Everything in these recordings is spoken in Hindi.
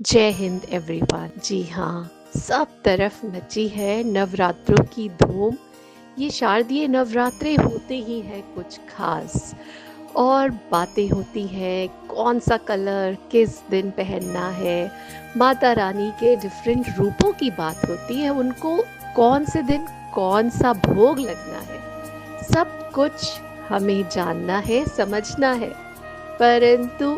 जय हिंद एवरीवन। जी हाँ, सब तरफ मची है नवरात्रों की धूम। ये शारदीय नवरात्रे होते ही हैं कुछ खास और बातें होती हैं कौन सा कलर किस दिन पहनना है। माता रानी के डिफरेंट रूपों की बात होती है, उनको कौन से दिन कौन सा भोग लगना है, सब कुछ हमें जानना है, समझना है। परंतु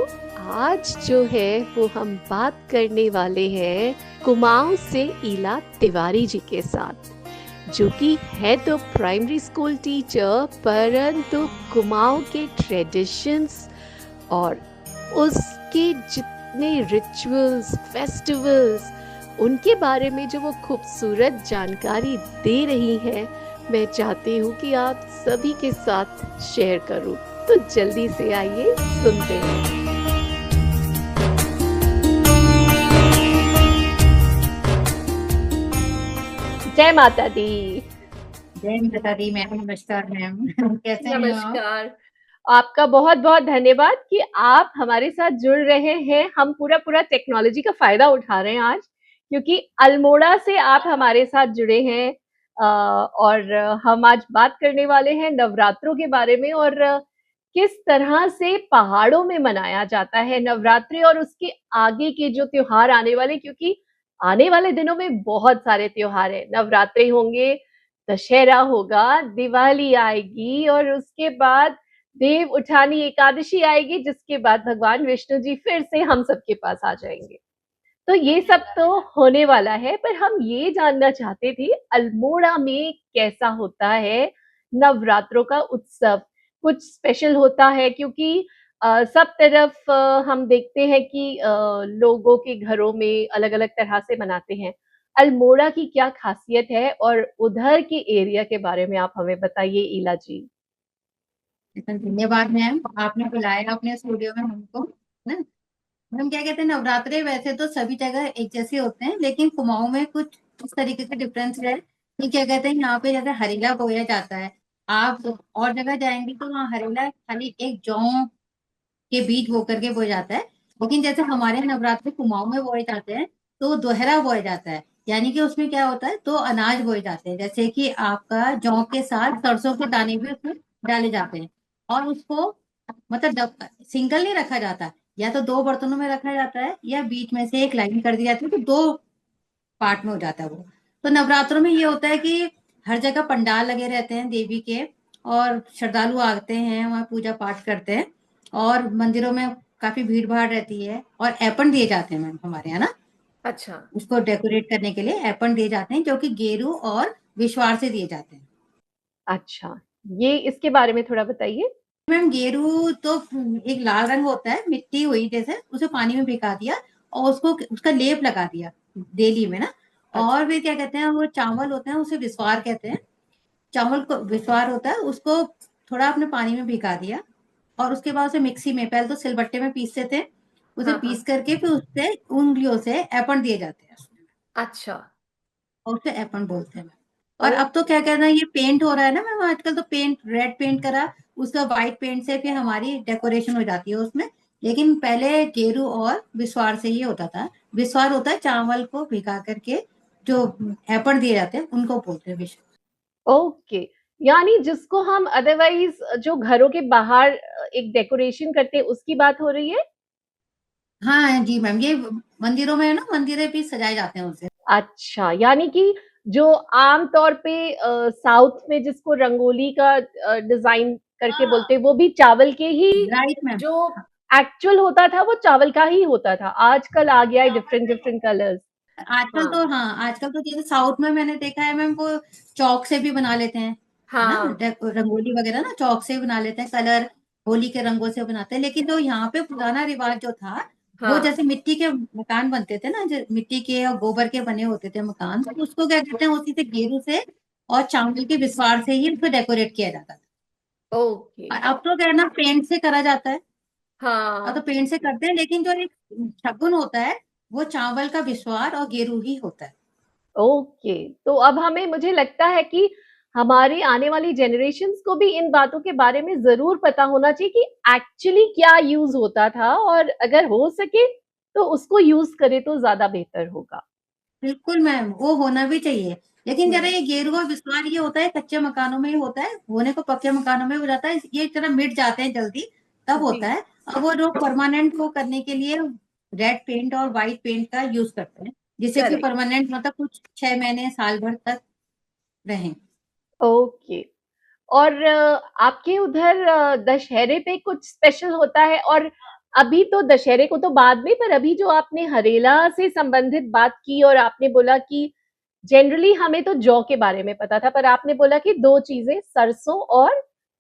आज जो है वो हम बात करने वाले हैं कुमाऊं से ईला तिवारी जी के साथ, जो कि है तो प्राइमरी स्कूल टीचर, परंतु कुमाऊं के ट्रेडिशंस और उसके जितने रिचुअल्स फेस्टिवल्स उनके बारे में जो वो खूबसूरत जानकारी दे रही हैं, मैं चाहती हूँ कि आप सभी के साथ शेयर करूँ। तो जल्दी से आइए सुनते हैं। जय माता दी। जय माता दी मैम। नमस्कार मैम। कैसे हैं आप? नमस्कार। आपका बहुत बहुत धन्यवाद कि आप हमारे साथ जुड़ रहे हैं। हम पूरा पूरा टेक्नोलॉजी का फायदा उठा रहे हैं आज, क्योंकि अल्मोड़ा से आप हमारे साथ जुड़े हैं। और हम आज बात करने वाले हैं नवरात्रों के बारे में, और किस तरह से पहाड़ों में मनाया जाता है नवरात्रि और उसके आगे के जो त्योहार आने वाले, क्योंकि आने वाले दिनों में बहुत सारे त्योहार हैं। नवरात्रि होंगे, दशहरा होगा, दिवाली आएगी और उसके बाद देव उठानी एकादशी आएगी, जिसके बाद भगवान विष्णु जी फिर से हम सबके पास आ जाएंगे। तो ये सब तो होने वाला है, पर हम ये जानना चाहते थे अल्मोड़ा में कैसा होता है नवरात्रों का उत्सव। कुछ स्पेशल होता है क्योंकि सब तरफ हम देखते हैं कि लोगों के घरों में अलग अलग तरह से मनाते हैं। अल्मोड़ा की क्या खासियत है, और उधर के एरिया के बारे में आप हमें बताइए ईला जी। धन्यवाद मैम, आपने बुलाया अपने स्टूडियो में हमको ना। हम क्या कहते हैं, नवरात्रे वैसे तो सभी जगह एक जैसे होते हैं, लेकिन कुमाऊं में कुछ इस तरीके का डिफरेंस है कि क्या कहते हैं, यहाँ पे जैसे हरेला बोया जाता है। आप और जगह जाएंगे तो वहाँ हरेला खाली एक जौ के बीज बो करके बोया जाता है। लेकिन जैसे हमारे यहाँ नवरात्रि कुमाऊं में बोए जाते हैं तो दोहरा बोया जाता है। यानी कि उसमें क्या होता है, दो अनाज बोए जाते हैं, जैसे कि आपका जौ के साथ सरसों के दाने भी उसमें डाले जाते हैं। और उसको मतलब सिंगल नहीं रखा जाता, या तो दो बर्तनों में रखा जाता है या बीच में से एक लाइन कर दी जाती है, तो दो पार्ट में हो जाता है वो। तो नवरात्रों में ये होता है कि हर जगह पंडाल लगे रहते हैं देवी के, और श्रद्धालु आते हैं वहाँ पूजा पाठ करते हैं। और मंदिरों में काफी भीड़ भाड़ रहती है, और ऐपन दिए जाते हैं मैम हमारे यहाँ ना। अच्छा। उसको डेकोरेट करने के लिए ऐपन दिए जाते हैं, जो कि गेरू और विश्वार से दिए जाते हैं। अच्छा, ये इसके बारे में थोड़ा बताइए। मैम गेरू तो एक लाल रंग होता है, मिट्टी हुई जैसे, उसे पानी में भिगा दिया और उसको उसका लेप लगा दिया डेली में ना। अच्छा। और भी क्या कहते हैं, वो चावल होते हैं, उसे विस्वार कहते हैं। चावल को विस्वार होता है, उसको थोड़ा अपने पानी में भिगा दिया, और उसके बाद उसे मिक्सी में, पहले तो सिलबट्टे में पीसते थे, उसे हाँ हाँ। पीस करके फिर उससे उंगलियों से ऐपन दिए जाते हैं उसमें, अच्छा। और उसे ऐपन बोलते हैं। और अब तो ओके। क्या कहना है, ये पेंट हो रहा है ना मैम, आजकल तो पेंट रेड पेंट करा, उसका व्हाइट पेंट से फिर हमारी डेकोरेशन हो जाती है उसमें। लेकिन पहले गेरू और विस्वार से ही होता था। विस्वार होता है चावल को भिगा करके जो ऐपन दिए जाते हैं, उनको बोलते हैं विस्वार। ओके, यानी जिसको हम अदरवाइज जो घरों के बाहर एक डेकोरेशन करते हैं उसकी बात हो रही है। हाँ जी मैम, ये मंदिरों में है ना, मंदिरें भी सजाए जाते हैं उससे। अच्छा, यानी कि जो आम तौर पे साउथ में जिसको रंगोली का डिजाइन करके बोलते हैं, वो भी चावल के ही, राइट मैम। जो एक्चुअल होता था वो चावल का ही होता था। आजकल आ गया है डिफरेंट डिफरेंट कलर्स। आजकल हाँ तो हाँ, आजकल तो जैसे साउथ में मैंने देखा है मैम, वो चौक से भी बना लेते हैं, है ना। हाँ रंगोली वगैरह ना चौक से भी बना लेते हैं, कलर होली के रंगों से बनाते हैं। लेकिन जो यहाँ पे पुराना रिवाज जो था, वो हाँ। जैसे मिट्टी के मकान बनते थे ना, जो मिट्टी के और गोबर के बने होते थे मकान, तो उसको क्या कहते हैं, उसी से गेरू से और चावल के विस्वार से ही उसको डेकोरेट किया जाता था। ओके। और अब तो क्या है ना, पेंट से करा जाता है। अब तो हाँ। पेंट से करते हैं, लेकिन जो एक शगुन होता है, वो चावल का विस्वार और गेरू ही होता है। ओके, तो अब हमें, मुझे लगता है कि हमारी आने वाली जनरेशन्स को भी इन बातों के बारे में जरूर पता होना चाहिए कि एक्चुअली क्या यूज होता था, और अगर हो सके तो उसको यूज करे तो ज्यादा बेहतर होगा। बिल्कुल मैम, वो होना भी चाहिए। लेकिन जरा हम्म। ये गेरुआ विस्तार ये होता है कच्चे मकानों में ही होता है, होने को पक्के मकानों में हो जाता है, ये जरा मिट जाते हैं जल्दी, तब जी। होता है। अब वो लोग परमानेंट को करने के लिए रेड पेंट और व्हाइट पेंट का यूज करते हैं, जिससे कि करेक्ट। परमानेंट मतलब कुछ 6 महीने साल भर तक रहें। ओके। और आपके उधर दशहरे पे कुछ स्पेशल होता है? और अभी तो दशहरे को तो बाद में, पर अभी जो आपने हरेला से संबंधित बात की और आपने बोला कि जनरली हमें तो जौ के बारे में पता था, पर आपने बोला कि दो चीजें सरसों और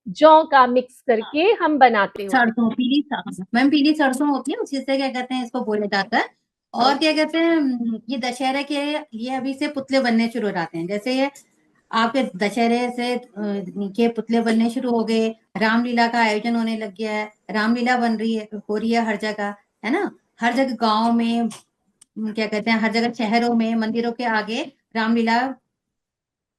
जौ का मिक्स करके हम बनाते हो। सरसों, पीली सरसों मैम, पीली सरसों होती है, उसी से क्या कहते हैं इसको बोला जाता है। और क्या ओके। कहते हैं, ये दशहरे के ये अभी से पुतले बनने शुरू हो जाते हैं। जैसे ये आपके दशहरे से के पुतले बनने शुरू हो गए, रामलीला का आयोजन होने लग गया है, रामलीला बन रही है, हो रही है हर जगह, है ना। हर जगह गांव में क्या कहते हैं, हर जगह शहरों में मंदिरों के आगे रामलीला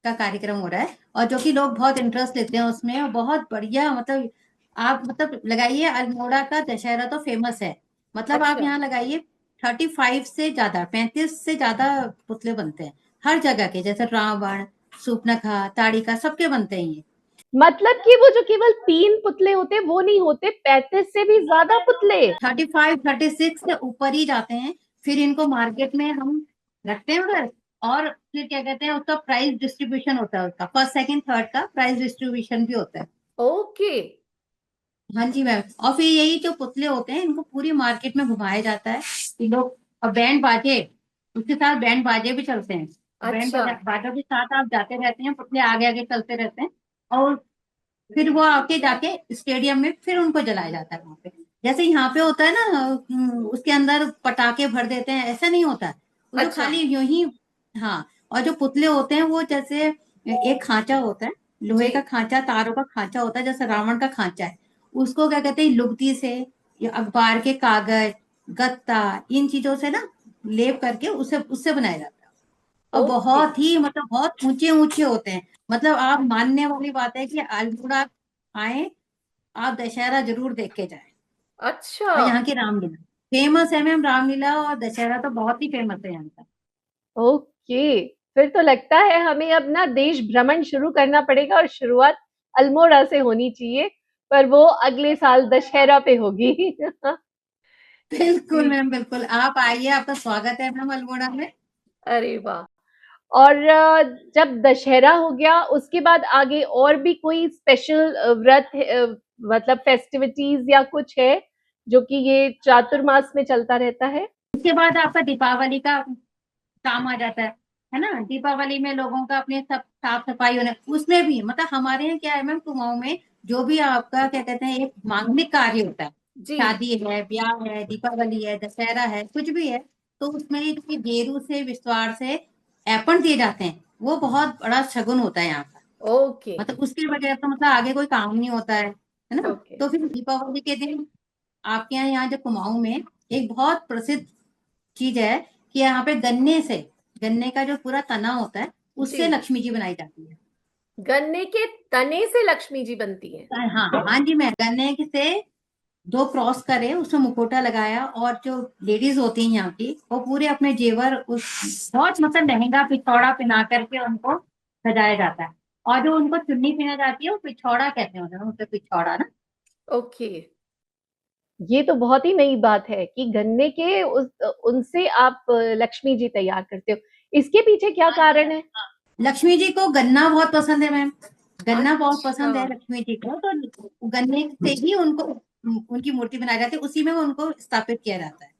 का कार्यक्रम हो रहा है, और जो कि लोग बहुत इंटरेस्ट लेते हैं उसमें, और बहुत बढ़िया, मतलब आप मतलब लगाइए, अल्मोड़ा का दशहरा तो फेमस है। मतलब आप अच्छा। यहाँ लगाइए, 35 से ज्यादा, 35 से ज्यादा पुतले बनते हैं हर जगह के, जैसे रावण, सूर्पनखा, ताड़िका, सबके बनते हैं ये। मतलब कि वो जो केवल 3 पुतले होते वो नहीं होते, 35 से भी ज्यादा पुतले? 35, 36 से ऊपर ही जाते हैं। फिर इनको मार्केट में हम रखते हैं उधर, और फिर क्या कहते हैं, उसका प्राइस डिस्ट्रीब्यूशन होता है, उसका फर्स्ट सेकंड थर्ड का प्राइस डिस्ट्रीब्यूशन भी होता है। ओके। हाँ जी मैम, और फिर यही जो पुतले होते हैं इनको पूरी मार्केट में घुमाया जाता है, ये लोग, और बैंड बाजे, उसके साथ बैंड बाजे भी चलते हैं। बैंड अच्छा। बाजों के साथ आप जाते रहते हैं, पुतले आगे आगे चलते रहते हैं, और फिर वो आके जाके स्टेडियम में फिर उनको जलाया जाता है वहां पे। जैसे यहाँ पे होता है ना, उसके अंदर पटाखे भर देते हैं, ऐसा नहीं होता है। वो तो अच्छा। खाली यूं ही। हाँ, और जो पुतले होते हैं वो जैसे एक खांचा होता है, लोहे जी। का खांचा, तारों का खांचा होता है, जैसे रावण का खांचा है। उसको क्या कहते हैं, लुगदी से या अखबार के कागज, गत्ता, इन चीजों से ना लेप करके उसे उससे बनाया जाता है। और ओके। बहुत ही मतलब बहुत ऊंचे ऊंचे होते हैं। मतलब आप मानने वाली बात है कि अल्मोड़ा आए, आप दशहरा जरूर देख के जाएं। अच्छा। और यहाँ की रामलीला फेमस है मैम, रामलीला और दशहरा तो बहुत ही फेमस है यहाँ का। ओके। फिर तो लगता है हमें अब ना देश भ्रमण शुरू करना पड़ेगा और शुरुआत अल्मोड़ा से होनी चाहिए, पर वो अगले साल दशहरा पे होगी। बिल्कुल जी। मैम, बिल्कुल, आप आइए, आपका स्वागत है मैम अल्मोड़ा में। अरे वाह! और जब दशहरा हो गया उसके बाद आगे और भी कोई स्पेशल व्रत मतलब फेस्टिविटीज या कुछ है जो कि ये चातुर्मास में चलता रहता है? उसके बाद आपका दीपावली का काम आ जाता है ना। दीपावली में लोगों का अपने सब साफ सफाई होने, उसमें भी मतलब हमारे यहाँ क्या है मैम, कुमाऊं में जो भी आपका क्या कहते हैं एक मांगलिक कार्य होता है, जी। शादी है, ब्याह है, दीपावली है, दशहरा है, कुछ भी है, तो उसमें ये जो गेरू से विस्तार से ऐपण दिए जाते हैं, वो बहुत बड़ा शगुन होता है यहाँ का। ओके। मतलब उसके बगैर तो मतलब आगे कोई काम नहीं होता है ना। ओके। तो फिर दीपावली के दिन आपके यहाँ जो कुमाऊं में एक बहुत प्रसिद्ध चीज है कि यहाँ पे गन्ने का जो पूरा तना होता है, जी। उससे लक्ष्मी जी बनाई जाती है। गन्ने के तने से लक्ष्मी जी बनती हैं? हाँ हाँ जी, मैं गन्ने से दो क्रॉस करे, उसमें मुखोटा लगाया, और जो लेडीज होती हैं यहाँ की, वो पूरे अपने जेवर उस बहुत मतलब लहंगा पिछौड़ा पहना करके उनको सजाया जाता है। और जो उनको चुन्नी पहना जाती है वो पिछौड़ा कहते हैं उन्हें, उसे पिछौड़ा ना। ओके। ये तो बहुत ही नई बात है कि गन्ने के उस उनसे आप लक्ष्मी जी तैयार करते हो। इसके पीछे क्या कारण है? लक्ष्मी जी को गन्ना बहुत पसंद है मैम, गन्ना बहुत अच्छा। पसंद है लक्ष्मी जी को, तो गन्ने से ही उनको उनकी मूर्ति बनाई जाती है, उसी में वो उनको स्थापित किया जाता है।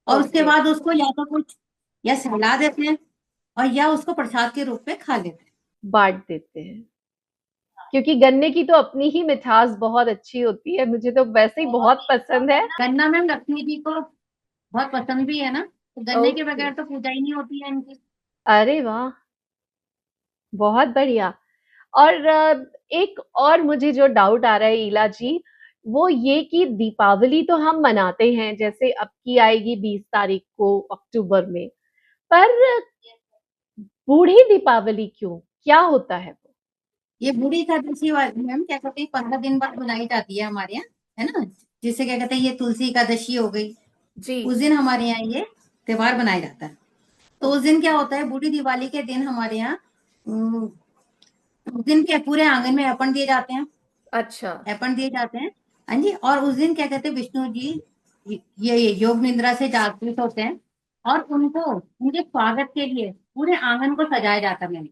और उसके ओके। बाद उसको या तो कुछ या सहला देते हैं, और या उसको प्रसाद के रूप में खा लेते हैं। बांट देते हैं। क्योंकि गन्ने की तो अपनी ही मिठास बहुत अच्छी होती है, मुझे तो वैसे ही बहुत पसंद है। गन्ना मैम लक्ष्मी जी को बहुत पसंद भी है ना, तो गन्ने के ओके। बगैर तो पूजा ही नहीं होती है इनकी। अरे वाह! बहुत बढ़िया। और एक और मुझे जो डाउट आ रहा है ईला जी, वो ये कि दीपावली तो हम मनाते हैं, जैसे अब की आएगी 20 तारीख को अक्टूबर में, पर बूढ़ी दीपावली क्यों? क्या होता है वो? ये बूढ़ी एकादशी वाली मैम क्या कहते हैं, 15 दिन बाद मनाई जाती है हमारे यहाँ, है ना। जिसे क्या कहते हैं, ये तुलसी एकादशी हो गई, जी। उस दिन हमारे यहाँ ये त्योहार मनाया जाता है। तो उस दिन क्या होता है, बूढ़ी दिवाली के दिन हमारे यहाँ उस दिन के पूरे आंगन में अर्पण दिए जाते हैं। अच्छा। अर्पण दिए जाते हैं। हाँ जी। और उस दिन क्या कहते हैं, विष्णु जी ये योग निद्रा से जागृत होते हैं, और उनको उनके स्वागत के लिए पूरे आंगन को सजाया जाता है। मैंने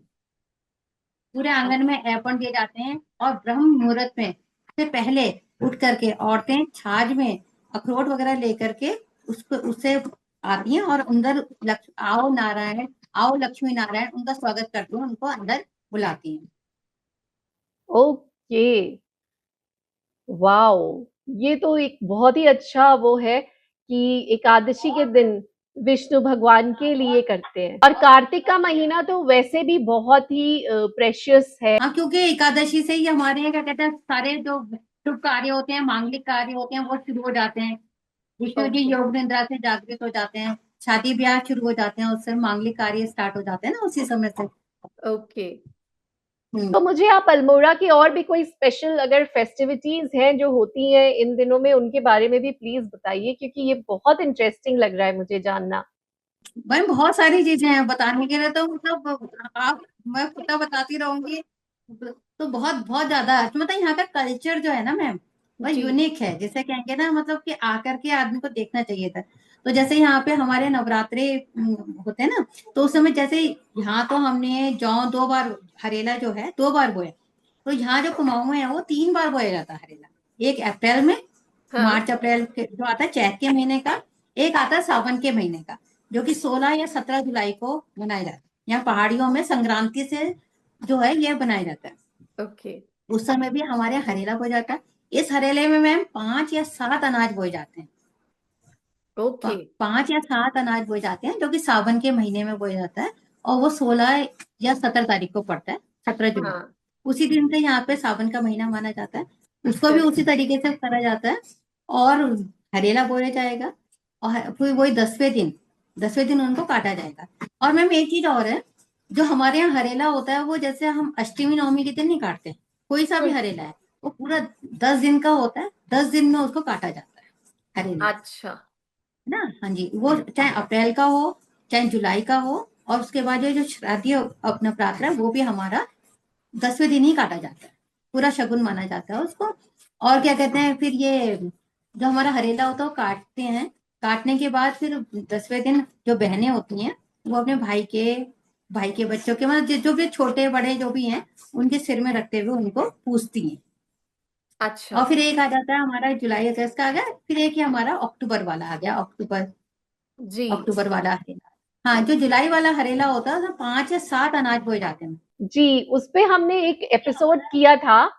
पूरे आंगन में अर्पण दिए जाते हैं, और ब्रह्म मुहूर्त में से पहले उठ करके औरतें छाछ में अखरोट वगैरह लेकर के उसको उससे आती हैं, और अंदर आओ नारायण, आओ लक्ष्मी नारायण, उनका स्वागत करती हैं, उनको अंदर बुलाती हैं। ओके। वाओ! ये तो एक बहुत ही अच्छा वो है कि एकादशी के दिन विष्णु भगवान के लिए करते हैं। और कार्तिक का महीना तो वैसे भी बहुत ही प्रेशियस है। हाँ, क्योंकि एकादशी से ही हमारे यहाँ क्या कहते हैं, सारे जो शुभ कार्य होते हैं, मांगलिक कार्य होते हैं, वो शुरू हो जाते हैं। विष्णु जी ओके। योग निद्रा से जागृत हो जाते हैं, शादी ब्याह शुरू हो जाते हैं, उससे मांगलिक कार्य स्टार्ट हो जाते हैं ना उसी समय से। ओके। हम्म। तो मुझे आप अल्मोड़ा की और भी कोई स्पेशल अगर फेस्टिविटीज हैं जो होती हैं इन दिनों में, उनके बारे में भी प्लीज बताइए, क्योंकि ये बहुत इंटरेस्टिंग लग रहा है मुझे जानना। भाई बहुत सारी चीजें हैं बताने के लिए, तो मतलब आप, मैं खुद बताती रहूंगी। तो बहुत बहुत ज्यादा मतलब यहाँ का कल्चर जो है ना मैम, वह जी। यूनिक है, जिसे कहेंगे ना, मतलब कि आकर के आदमी को देखना चाहिए था। तो जैसे यहाँ पे हमारे नवरात्रे होते हैं ना, तो उस समय जैसे यहाँ तो हमने जौ 2 बार, हरेला जो है 2 बार बोया। तो यहाँ जो कुमाऊं है वो 3 बार बोया जाता है हरेला। एक अप्रैल में, हाँ। मार्च अप्रैल के जो आता है चैत के महीने का, एक आता है सावन के महीने का, जो कि 16 या 17 जुलाई को मनाया जाता है। यहाँ पहाड़ियों में संक्रांति से जो है ये बनाया जाता है। ओके। उस समय भी हमारे यहाँ हरेला हो जाता है। इस हरेले में मैम 5 या 7 अनाज बोए जाते हैं। ओके। 5 या 7 अनाज बोए जाते हैं, जो कि सावन के महीने में बोया जाता है। और वो 16 या 17 तारीख को पड़ता है, 17 जुलाई। हाँ। उसी दिन से यहाँ पे सावन का महीना माना जाता है। उसको भी करेक्ट। उसी तरीके से करा जाता है। और हरेला बोया जाएगा, और फिर वही 10वें दिन उनको काटा जाएगा। और मैम एक चीज और है, जो हमारे यहाँ हरेला होता है वो जैसे हम अष्टमी नवमी के दिन नहीं काटते, कोई सा भी हरेला है, वो पूरा 10 दिन का होता है। 10 दिन में उसको काटा जाता है हरेला, अच्छा। ना। हाँ जी, वो चाहे अप्रैल का हो, चाहे जुलाई का हो। और उसके बाद जो श्राद्धीय अपना प्रार्थना है, वो भी हमारा 10वें दिन ही काटा जाता है। पूरा शगुन माना जाता है उसको। और क्या कहते हैं, फिर ये जो हमारा हरेला होता है वो काटते हैं। काटने के बाद फिर 10वें दिन जो बहनें होती हैं, वो अपने भाई के बच्चों के, मतलब जो भी छोटे बड़े जो भी हैं, उनके सिर में रखते हुए उनको पूजती हैं। अच्छा। और फिर एक आ जाता है हमारा जुलाई अगस्त का आ गया, फिर एक ही हमारा अक्टूबर वाला आ गया, अक्टूबर जी। अक्टूबर वाला हरेला। हाँ, जो जुलाई वाला हरेला होता है उसमें 5 या 7 अनाज बोए जाते हैं। जी, उस पे हमने एक एपिसोड किया था,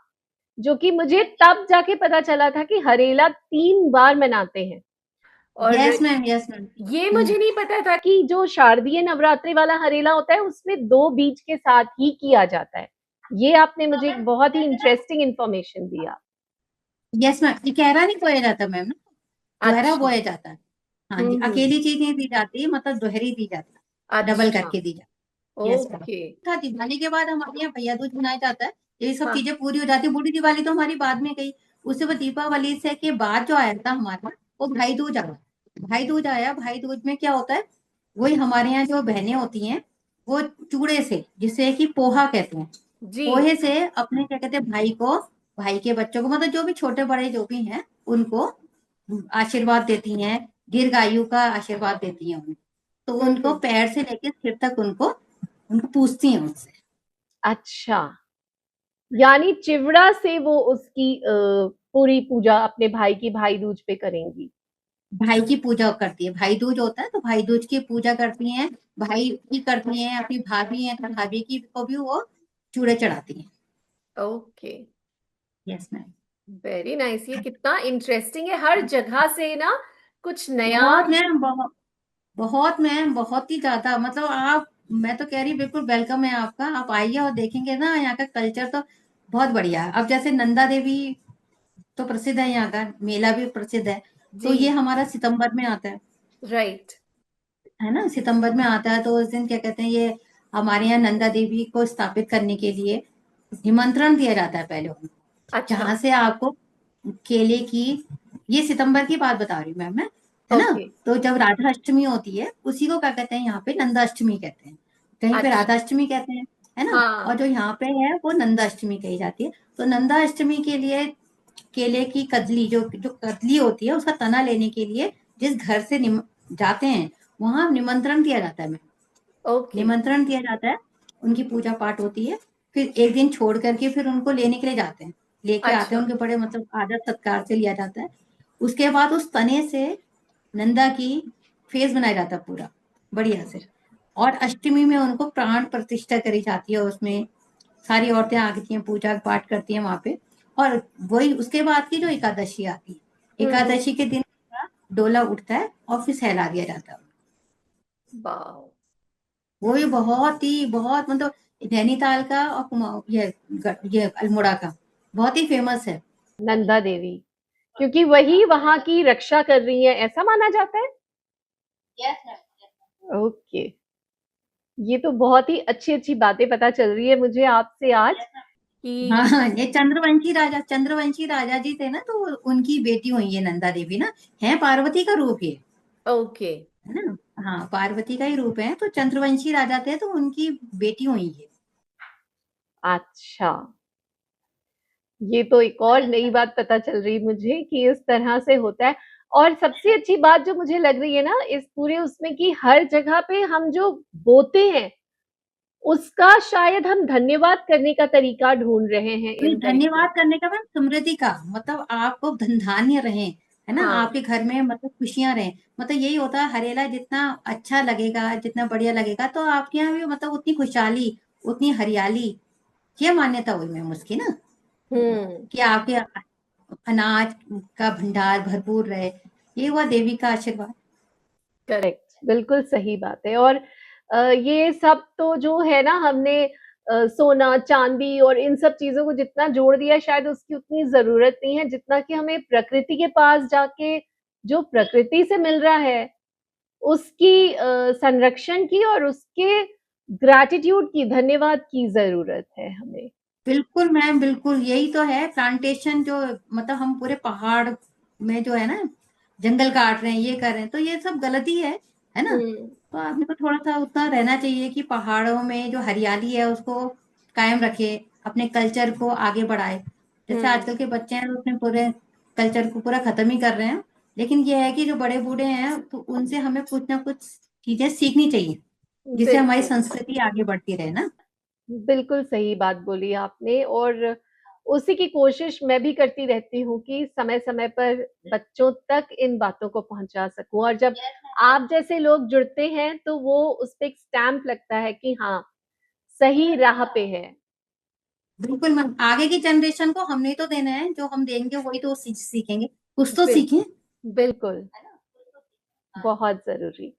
जो कि मुझे तब जाके पता चला था कि हरेला 3 बार मनाते हैं। और यस मैम, यस मैम। ये मुझे नहीं पता था कि जो शारदीय नवरात्रि वाला हरेला होता है उसमें 2 बीज के साथ ही किया जाता है। ये आपने मुझे एक बहुत ही इंटरेस्टिंग इन्फॉर्मेशन दिया। यस मैम, ये कहरा नहीं बोया जाता मैम ना, दोहरा अच्छा। बोया जाता है। हाँ जी, हम्म। अकेली चीज नहीं दी जाती, मतलब दोहरी दी जाती है, डबल अच्छा। करके दी जाती है। Yes ma'am. ओके। था दिवाली के बाद हमारे यहाँ भैया दूज मनाया जाता है। ये सब हाँ। चीजें पूरी हो जाती है। बूढ़ी दिवाली तो हमारी बाद में गई। उससे बाद दीपावली से के बाद जो आया था हमारा, वो भाई दूज आया। भाई दूज आया, भाई दूज में क्या होता है, वही हमारे यहाँ जो बहनें होती हैं, वो चूड़े से, जिसे कि पोहा कहते हैं, जी। पोहे से अपने क्या कहते हैं भाई को, भाई के बच्चों को, मतलब जो भी छोटे बड़े जो भी हैं, उनको आशीर्वाद देती हैं, दीर्घायु का आशीर्वाद देती हैं उन्हें। तो उनको हम्म। पैर से लेकर सिर तक उनको उनको पूछती हैं उनसे। अच्छा, यानी चिवड़ा से वो उसकी पूरी पूजा अपने भाई की भाई दूज पे करेंगी। भाई की पूजा करती है, भाई दूज होता है तो भाई दूज की पूजा करती हैं। भाई की करती हैं, अपनी भाभी है तो भाभी की को भी वो चूड़े चढ़ाती हैं। Okay. Yes ma'am. Very nice. ये कितना इंटरेस्टिंग है, हर जगह से ना कुछ नया। बहुत मैम, बहुत बहुत मैम, बहुत ही ज्यादा, मतलब आप, मैं तो कह रही बिल्कुल वेलकम है आपका। आप आइए और देखेंगे ना, यहाँ का कल्चर तो बहुत बढ़िया है। अब जैसे नंदा देवी तो प्रसिद्ध है, यहाँ का मेला भी प्रसिद्ध है। तो जी। ये हमारा सितंबर में आता राइट। है ना, सितंबर में आता है। तो उस दिन क्या कहते हैं, ये हमारे यहाँ नंदा देवी को स्थापित करने के लिए निमंत्रण दिया जाता है पहले उनको, अच्छा। जहां से आपको केले की, ये सितंबर की बात बता रही हूँ मैम मैं, है ना। ओके। तो जब राधा अष्टमी होती है उसी को क्या कहते हैं, यहाँ पे नंदाष्टमी कहते हैं, कहीं पे अच्छा। राधा अष्टमी कहते हैं, है ना। और हाँ। जो यहाँ पे है वो नंदाष्टमी कही जाती है। तो नंदाष्टमी के लिए केले की कदली, जो जो कदली होती है उसका तना लेने के लिए जिस घर से जाते हैं वहां निमंत्रण दिया जाता है। ओके। निमंत्रण दिया जाता है, उनकी पूजा पाठ होती है, फिर एक दिन छोड़ करके फिर उनको लेने के लिए जाते हैं, लेके आते हैं, अच्छा। उनके बड़े मतलब आदर सत्कार से लिया जाता है। उसके बाद उस तने से नंदा की फेस बनाया जाता है पूरा बढ़िया से। और अष्टमी में उनको प्राण प्रतिष्ठा करी जाती है, उसमें सारी औरतें आती हैं, पूजा पाठ करती हैं वहां पे। और वही उसके बाद की जो एकादशी आती है, हम्म। एकादशी के दिन डोला उठता है और फिर सहला दिया जाता है। वाह। वो भी बहुत मतलब नैनीताल का और ये अल्मोड़ा का बहुत ही फेमस है। नंदा देवी, क्योंकि वही वहां की रक्षा कर रही है, ऐसा माना जाता है। Yes ma'am. ओके। ये तो बहुत ही अच्छी अच्छी बातें पता चल रही है मुझे आपसे आज हाँ कि हाँ, ये चंद्रवंशी राजा जी थे ना, तो उनकी बेटी हुई है नंदा देवी ना। है पार्वती का रूप ये, ओके। है ना। हाँ, पार्वती का ही रूप है, तो चंद्रवंशी राजा थे तो उनकी बेटी हुई है। अच्छा, ये तो एक और नई बात पता चल रही मुझे कि इस तरह से होता है। और सबसे अच्छी बात जो मुझे लग रही है ना इस पूरे उसमें, कि हर जगह पे हम जो बोते हैं उसका शायद हम धन्यवाद करने का तरीका ढूंढ रहे हैं नहीं, इन तरीके। धन्यवाद करने का मैम समृद्धि का मतलब आपको धन धान्य रहे, है ना, हाँ। आपके घर में मतलब खुशियां रहे। मतलब यही होता है, हरेला जितना अच्छा लगेगा, जितना बढ़िया लगेगा, तो आपके यहाँ भी मतलब उतनी खुशहाली, उतनी हरियाली, ये मान्यता हुई मैम उसकी ना, हम्म। कि आपके अनाज का भंडार भरपूर रहे। ये हुआ देवी का आशीर्वाद। करेक्ट, बिल्कुल सही बात है। और ये सब तो जो है ना हमने सोना चांदी और इन सब चीजों को जितना जोड़ दिया है, शायद उसकी उतनी जरूरत नहीं है जितना कि हमें प्रकृति के पास जाके जो प्रकृति से मिल रहा है उसकी संरक्षण की और उसके ग्रैटिट्यूड की, धन्यवाद की जरूरत है हमें। बिल्कुल मैम, बिल्कुल यही तो है प्लांटेशन जो, मतलब हम पूरे पहाड़ में जो है ना जंगल काट रहे हैं, ये कर रहे हैं, तो ये सब गलती है ना। हम्म। तो आदमी को थोड़ा सा उतना रहना चाहिए कि पहाड़ों में जो हरियाली है उसको कायम रखे, अपने कल्चर को आगे बढ़ाए। जैसे हम्म। आजकल के बच्चे हैं तो अपने पूरे कल्चर को पूरा खत्म ही कर रहे हैं। लेकिन ये है कि जो बड़े बूढ़े हैं तो उनसे हमें कुछ ना कुछ चीजें सीखनी चाहिए, जिससे हमारी बिल्कुल। संस्कृति आगे बढ़ती रहे ना। बिल्कुल सही बात बोली आपने। और उसी की कोशिश मैं भी करती रहती हूँ कि समय-समय पर बच्चों तक इन बातों को पहुँचा सकूँ। और जब आप जैसे लोग जुड़ते हैं तो वो उस पे एक स्टैम्प लगता है कि हाँ, सही राह पे है। बिल्कुल मैम, आगे की जनरेशन को हमने तो देना है, जो हम देंगे वही तो सीखेंगे, कुछ तो बिल सीखें। बिल्कुल, बहुत ज़रूरी।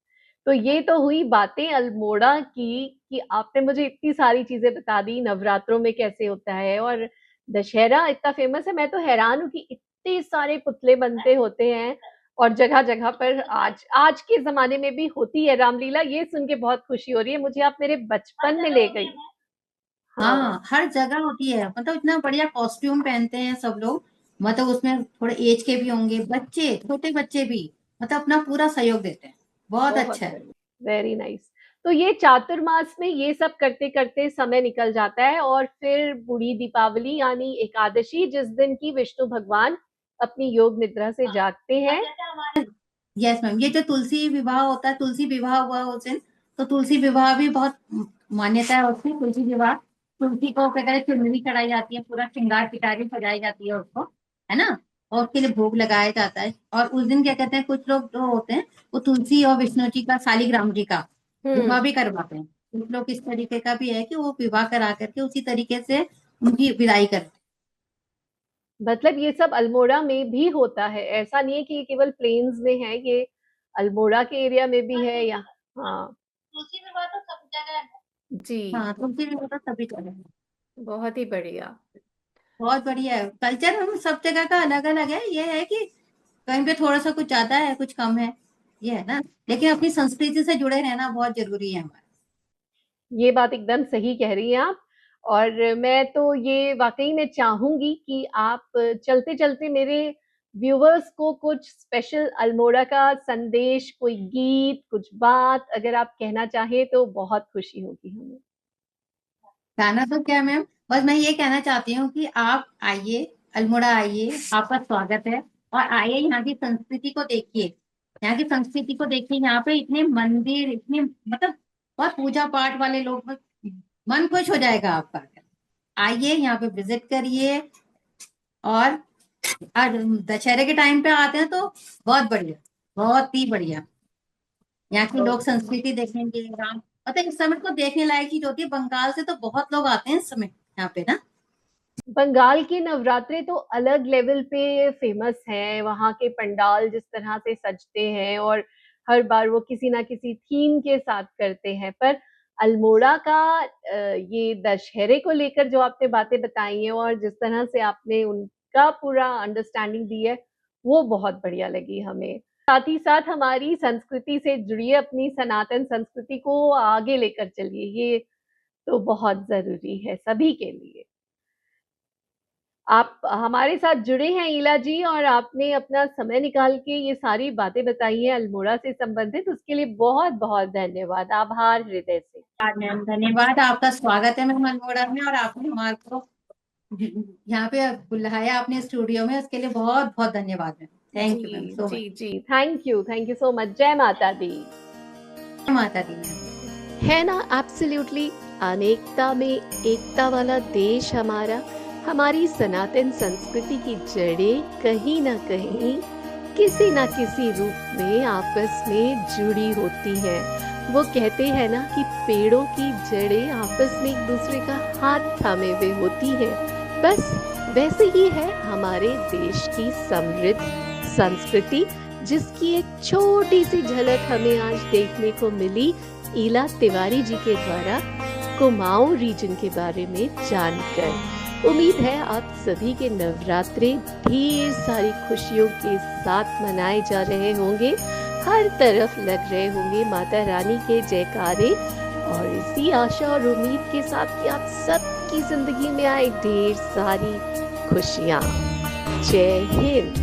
तो ये तो हुई बातें अल्मोड़ा की कि आपने मुझे इतनी सारी चीज़ें बता दी, नवरात्रों में कैसे होता है और दशहरा इतना फ़ेमस है। मैं तो हैरान हूँ कि इतने सारे पुतले बनते होते हैं और जगह-जगह पर आज आज के ज़माने में भी होती है रामलीला। ये सुन के बहुत खुशी हो रही है। मुझे आप मेरे बचपन में ले गई। हाँ। हाँ, हर जगह होती है, मतलब इतना बढ़िया कॉस्ट्यूम पहनते हैं सब लोग। मतलब उसमें थोड़े एज के भी होंगे बच्चे, छोटे बच्चे भी, मतलब अपना पूरा सहयोग देते हैं। बहुत बहुत अच्छा है। बढ़िया, वेरी नाइस। तो ये चातुर्मास में ये सब करते-करते समय निकल जाता है और फिर बूढ़ी दीपावली यानी एकादशी, जिस दिन की विष्णु भगवान अपनी योग निद्रा से जागते हैं। यस मैम, ये जो तुलसी विवाह होता है, तुलसी विवाह हुआ उस दिन, तो तुलसी विवाह भी बहुत मान्यता है उसकी। तुलसी विवाह, तुलसी को क्या कहते हैं, चुनरी चढ़ाई जाती है, पूरा श्रृंगार पिटारी सजाई जाती है उसको, है ना। और उसके लिए भोग लगाया जाता है। और उस दिन क्या कहते हैं, कुछ लोग जो होते हैं वो तुलसी और विष्णु जी का, शालिग्राम जी का विवाह हुँ। भी करवाते हैं। कुछ लोग इस तरीके का भी है कि वो विवाह करा करके उसी तरीके से उनकी विदाई करते हैं। मतलब ये सब अल्मोड़ा में भी होता है, ऐसा नहीं है कि ये केवल प्लेन्स में है, ये अल्मोड़ा के एरिया में भी है या। हाँ। तुलसी विवाह तो सब जगह है। जी। हाँ, तुलसी विवाह तो सभी जगह है। बहुत ही बढ़िया। बहुत बढ़िया है, कल्चर हम सब जगह का अलग अलग है। ये है कि कहीं पे थोड़ा सा कुछ ज्यादा है, कुछ कम है, ये है ना। लेकिन अपनी संस्कृति से जुड़े रहना बहुत जरूरी है हमारा। ये बात एकदम सही कह रही हैं आप। और मैं तो ये वाक़ई में चाहूँगी कि आप चलते-चलते मेरे व्यूवर्स को कुछ स्पेशल अल्मोड़ा का संदेश, कोई गीत, कुछ बात अगर आप कहना चाहें तो बहुत खुशी होगी हमें। गाना तो क्या मैम, बस मैं ये कहना चाहती हूँ कि आप आइए, अल्मोड़ा आइए, आपका स्वागत है। और आइए, यहाँ की संस्कृति को देखिए, यहाँ की संस्कृति को देखिए। यहाँ पे इतने मंदिर, इतने मतलब बहुत पूजा पाठ वाले लोग, मन खुश हो जाएगा आपका। आइए यहाँ पे विजिट करिए। और दशहरे के टाइम पे आते हैं तो बहुत बढ़िया, बहुत ही बढ़िया। यहाँ की लोक संस्कृति देखेंगे, राम, मतलब इस समय को देखने लायक चीज होती है। बंगाल से तो बहुत लोग आते हैं इस समय यहाँ पे ना। बंगाल के नवरात्रे तो अलग लेवल पे फेमस हैं, वहाँ के पंडाल जिस तरह से सजते हैं और हर बार वो किसी ना किसी थीम के साथ करते हैं। पर अल्मोड़ा का ये दशहरे को लेकर जो आपने बातें बताई हैं और जिस तरह से आपने उनका पूरा अंडरस्टैंडिंग दी है, वो बहुत बढ़िया लगी हमें। साथ ही साथ हमारी संस्कृति से जुड़िए, अपनी सनातन संस्कृति को आगे लेकर चलिए, ये तो बहुत जरूरी है सभी के लिए। आप हमारे साथ जुड़े हैं ईला जी, और आपने अपना समय निकाल के ये सारी बातें बताई हैं अल्मोड़ा से संबंधित, उसके लिए बहुत बहुत धन्यवाद, आभार हृदय से। मैम धन्यवाद, आपका स्वागत है मैम अल्मोड़ा में। और आपने हमारे को यहाँ पे बुलाया अपने स्टूडियो में, उसके लिए बहुत बहुत धन्यवाद ma'am. Thank you ma'am so much. जी जी, थैंक यू सो मच। जय माता दी। जय माता दी मैम। है ना एब्सोल्युटली, अनेकता में एकता वाला देश हमारा। हमारी सनातन संस्कृति की जड़ें कहीं ना कहीं किसी ना किसी रूप में आपस में जुड़ी होती हैं। वो कहते हैं ना कि पेड़ों की जड़ें आपस में एक दूसरे का हाथ थामे हुए होती हैं। बस वैसे ही है हमारे देश की समृद्ध संस्कृति, जिसकी एक छोटी सी झलक हमें आज देखने को मिली ईला तिवारी जी के द्वारा कुमाऊं रीजन के बारे में जानकर। उम्मीद है आप सभी के नवरात्रे ढेर सारी खुशियों के साथ मनाए जा रहे होंगे, हर तरफ लग रहे होंगे माता रानी के जयकारे, और इसी आशा और उम्मीद के साथ कि आप सबकी जिंदगी में आए ढेर सारी खुशियां। जय हिंद।